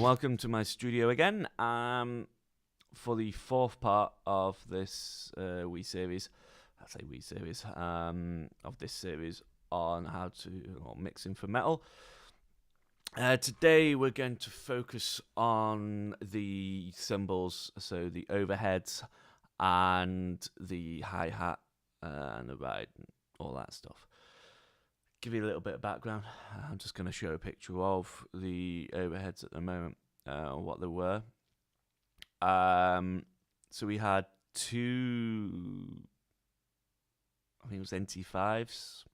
Welcome to my studio again for the fourth part of this wee series. I say wee series of this series on how to mixing for metal. Today we're going to focus on the cymbals, so the overheads and the hi-hat and the ride and all that stuff. Give you a little bit of background. I'm just going to show a picture of the overheads at the moment, what they were. So we had two, I think it was NT5s,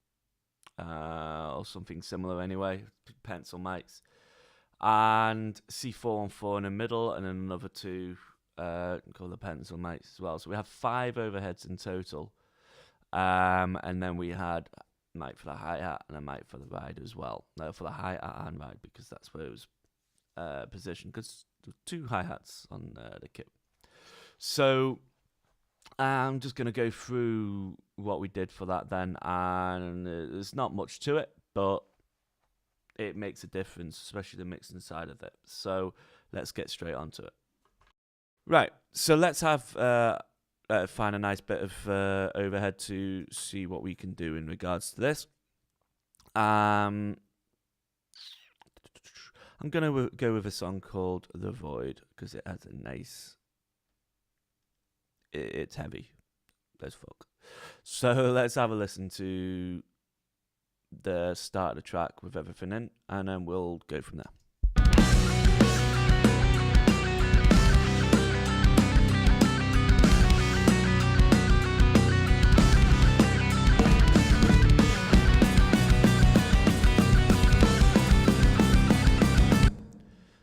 or something similar anyway, pencil mics, and C414 in the middle, and then another two called the pencil mics as well. So we have 5 overheads in total, and then we had mic for the hi-hat and a mic for the ride as well. No, for the hi-hat and ride, because that's where it was positioned, because there were 2 hi-hats on the kit. So I'm just going to go through what we did for that then, and there's not much to it, but it makes a difference, especially the mixing side of it. So let's get straight onto it. Right, so let's have find a nice bit of overhead to see what we can do in regards to this. I'm going to go with a song called The Void, because it has a nice... It's heavy as fuck. So let's have a listen to the start of the track with everything in, and then we'll go from there.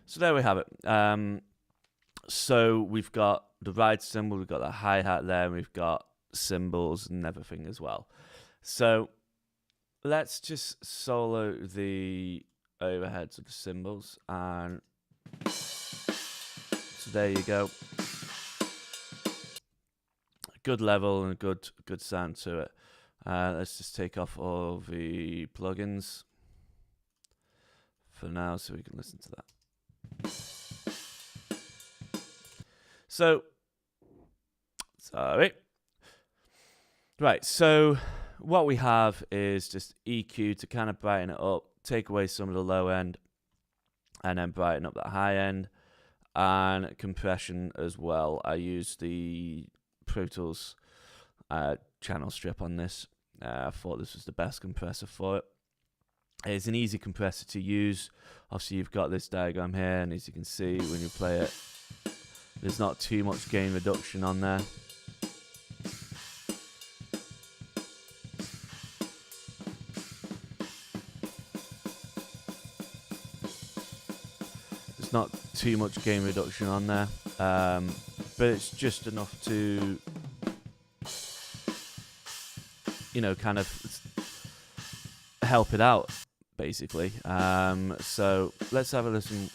So there we have it. So we've got the ride cymbal, we've got the hi-hat there, and we've got cymbals and everything as well. So let's just solo the overheads of the cymbals, and so there you go. Good level and a good sound to it. Let's just take off all the plugins for now so we can listen to that. So, sorry. Right, so what we have is just EQ to kind of brighten it up, take away some of the low end, and then brighten up the high end, and compression as well. I use the Pro Tools channel strip on this. I thought this was the best compressor for it. It's an easy compressor to use. Obviously, you've got this diagram here, and as you can see, when you play it, there's not too much gain reduction on there. There's not too much gain reduction on there, but it's just enough to, you know, kind of help it out, basically. So let's have a listen.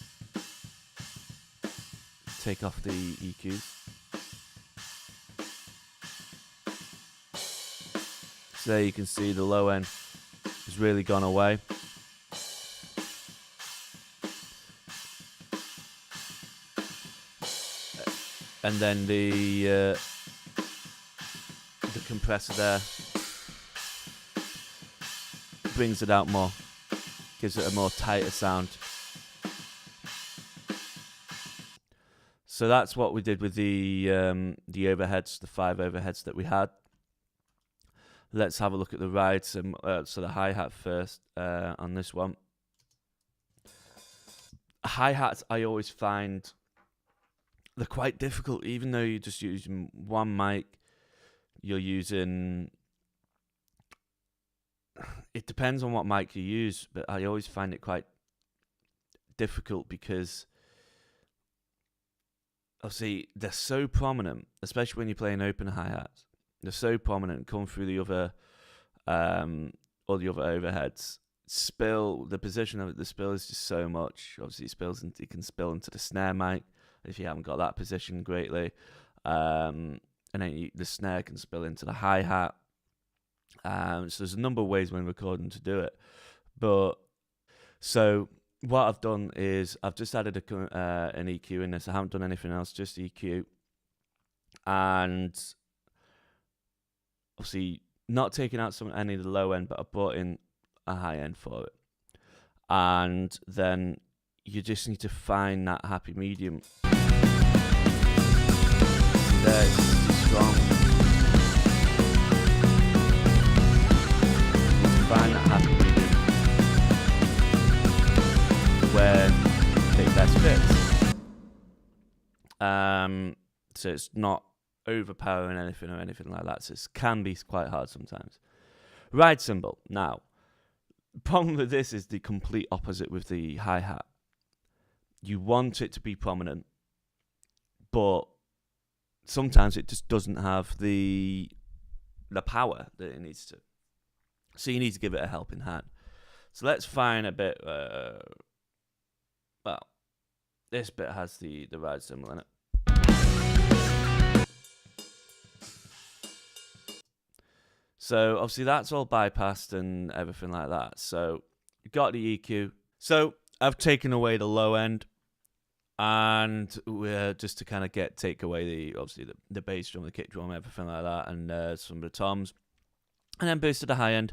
Take off the EQs. So there you can see the low end has really gone away. And then the compressor there brings it out more, gives it a more tighter sound. So that's what we did with the overheads, the 5 overheads that we had. Let's have a look at the ride. So the hi-hat first on this one. Hi-hats, I always find they're quite difficult, even though you're just using one mic. You're using... It depends on what mic you use, but I always find it quite difficult because... Obviously, they're so prominent, especially when you're playing open hi-hats. They're so prominent, come through the other, all the other overheads. The position of the spill is just so much. Obviously, it can spill into the snare mic if you haven't got that position greatly. And then the snare can spill into the hi-hat. So there's a number of ways when recording to do it. So what I've done is I've just added an EQ in this. I haven't done anything else, just EQ. And obviously not taking out any of the low end, but I brought in a high end for it. And then you just need to find that happy medium. There, it's too strong. You need to find that happy medium where it best fits. So it's not overpowering anything or anything like that. So it can be quite hard sometimes. Ride cymbal. Now, the problem with this is the complete opposite with the hi-hat. You want it to be prominent, but sometimes it just doesn't have the power that it needs to. So you need to give it a helping hand. So let's find a bit. Well, this bit has the ride cymbal in it. So obviously that's all bypassed and everything like that. So you got the EQ. So I've taken away the low end, and we're just to kind of take away the bass drum, the kick drum, everything like that, and some of the toms, and then boosted the high end,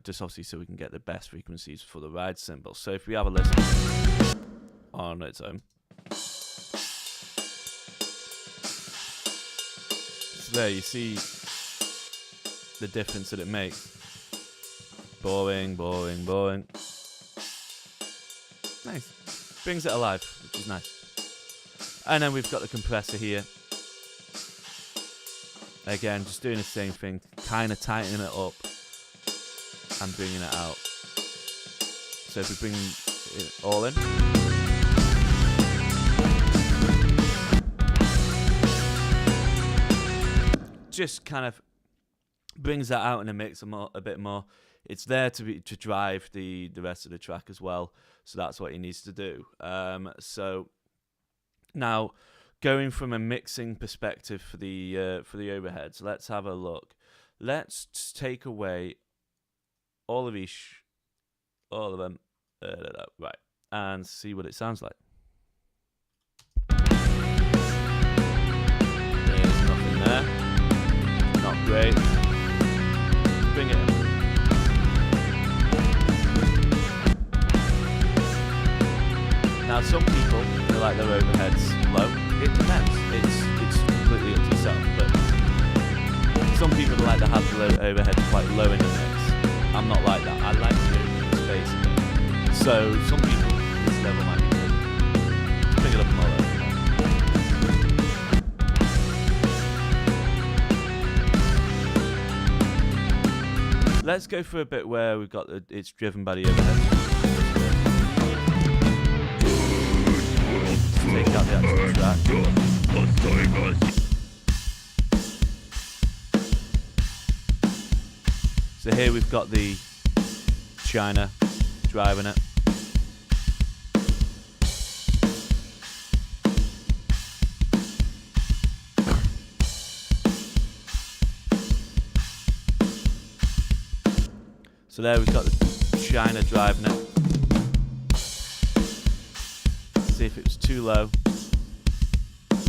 just obviously so we can get the best frequencies for the ride cymbal. So if we have a listen on its own, so there you see the difference that it makes. Boring, boring, boring. Nice. Brings it alive, which is nice. And then we've got the compressor here. Again, just doing the same thing, kind of tightening it up and bringing it out. So if we bring it all in. Just kind of brings that out in the mix a bit more. It's there to drive the rest of the track as well. So that's what he needs to do. So now, going from a mixing perspective for the overheads, let's have a look. Let's take away all of them, right, and see what it sounds like. There's nothing there. Not great. Bring it in. Now, some people they like their overheads low. It depends. It's completely up to yourself. But some people like to have the overheads quite low in the mix. I'm not like that. I like to go into space a bit. So some people, this level might be good. Bring it up more. Let's go for a bit where we've got it's driven by the overhead. Take out the actual track. So here we've got the China driving it. So there we've got the China driving it. See if it was too low. It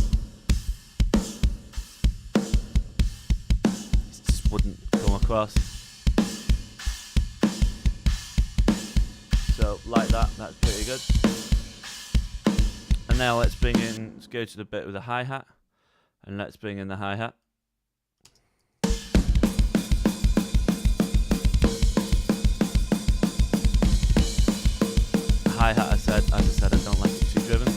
just wouldn't come across. So like that's pretty good. And now let's go to the bit with the hi-hat, and let's bring in the hi-hat. Hi-hat, as I said, I don't like it too driven.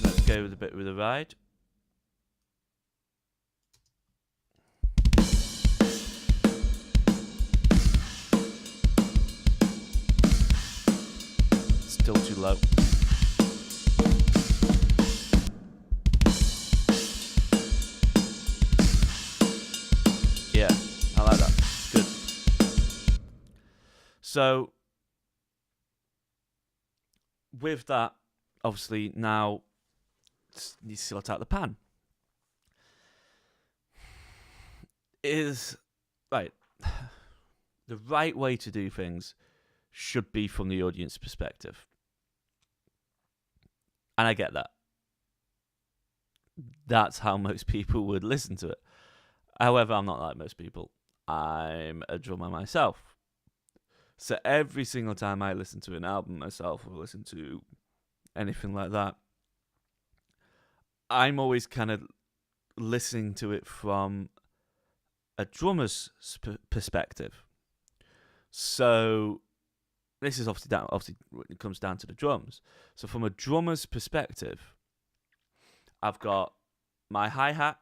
Let's go with a bit with the ride. Still too low. Yeah, I like that. Good. So, with that, obviously, now you sort out the pan. Right. the right way to do things should be from the audience perspective. And I get that. That's how most people would listen to it. However, I'm not like most people. I'm a drummer myself. So every single time I listen to an album myself or listen to anything like that, I'm always kind of listening to it from a drummer's perspective. So this is obviously it comes down to the drums. So from a drummer's perspective, I've got my hi-hat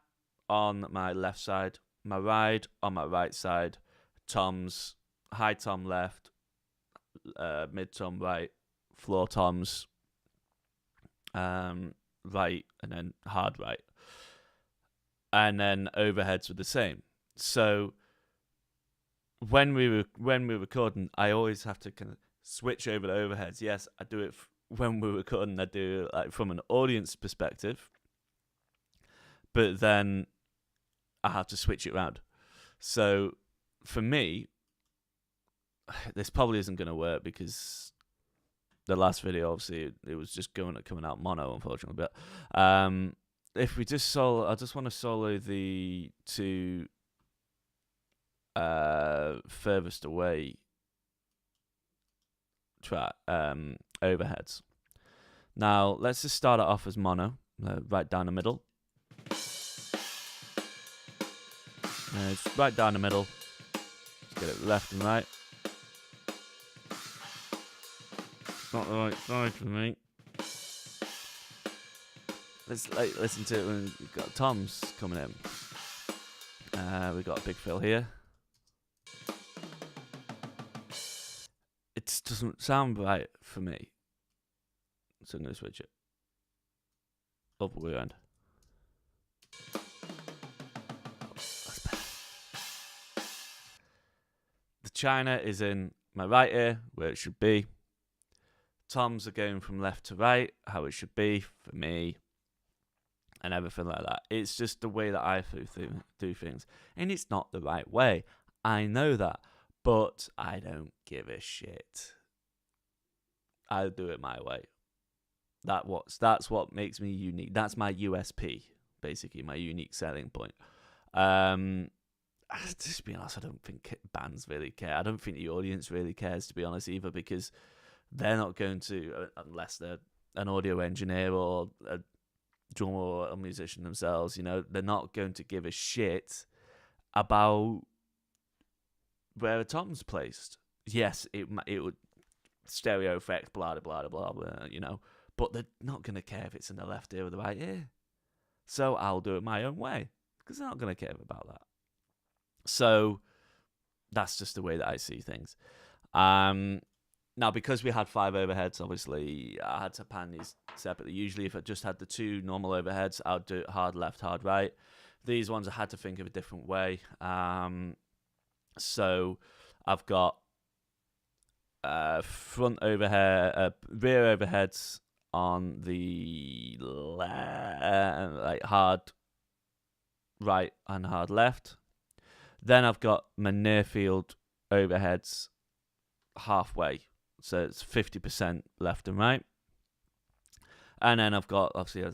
on my left side, my ride on my right side, toms, high tom left, mid tom right, floor toms right, and then hard right. And then overheads were the same. So when we're recording, I always have to kind of switch over the overheads. Yes, I do it when we're recording. I do it like from an audience perspective, but then I have to switch it around. So for me, this probably isn't going to work because the last video, obviously, it was just coming out mono, unfortunately. But if we just solo, I just want to solo the two furthest away track overheads. Now let's just start it off as mono, right down the middle. It's right down the middle. Let's get it left and right. Not the right side for me. Let's listen to it when we've got toms coming in. We've got a big fill here. It doesn't sound right for me, so I'm going to switch it. Other way around. That's better. The China is in my right ear, where it should be. Toms are going from left to right, how it should be for me, and everything like that. It's just the way that I do things, and it's not the right way. I know that. But I don't give a shit. I'll do it my way. That's what makes me unique. That's my USP, basically, my unique selling point. Just to be honest, I don't think bands really care. I don't think the audience really cares, to be honest, either, because they're not going to, unless they're an audio engineer or a drummer or a musician themselves, they're not going to give a shit about where a tom's placed. Yes, it would stereo effect, blah blah blah blah, but they're not gonna care if it's in the left ear or the right ear. So I'll do it my own way because they're not gonna care about that. So that's just the way that I see things. Now because we had 5 overheads, obviously I had to pan these separately. Usually, if I just had the 2 normal overheads, I'd do it hard left, hard right. These ones I had to think of a different way. So I've got front overhead, rear overheads on the like hard right and hard left. Then I've got my near field overheads halfway, so it's 50% left and right. And then I've got, obviously,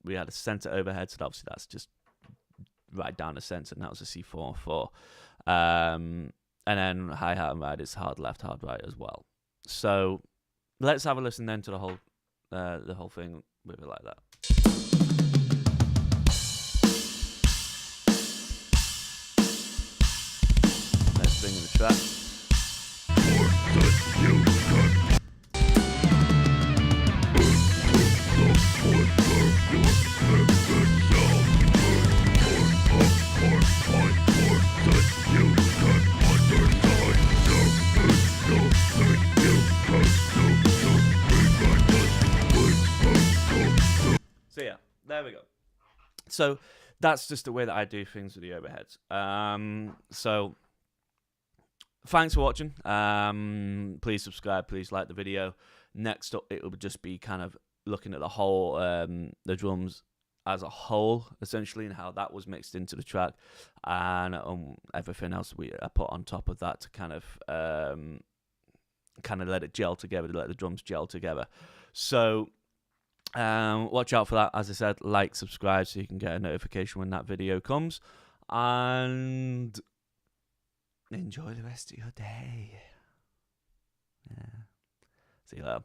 we had a center overhead, so obviously that's just right down the center, and that was a C4-4. And then hi-hat and ride is hard left, hard right as well. So let's have a listen then to the whole thing with it like that. Let's bring in the track. So yeah, there we go. So that's just the way that I do things with the overheads. So thanks for watching. Please subscribe. Please like the video. Next up, it will just be kind of looking at the whole the drums as a whole, essentially, and how that was mixed into the track, and everything else I put on top of that to kind of let it gel together, let the drums gel together. So watch out for that. As I said, like, subscribe so you can get a notification when that video comes, and enjoy the rest of your day. Yeah. See you later.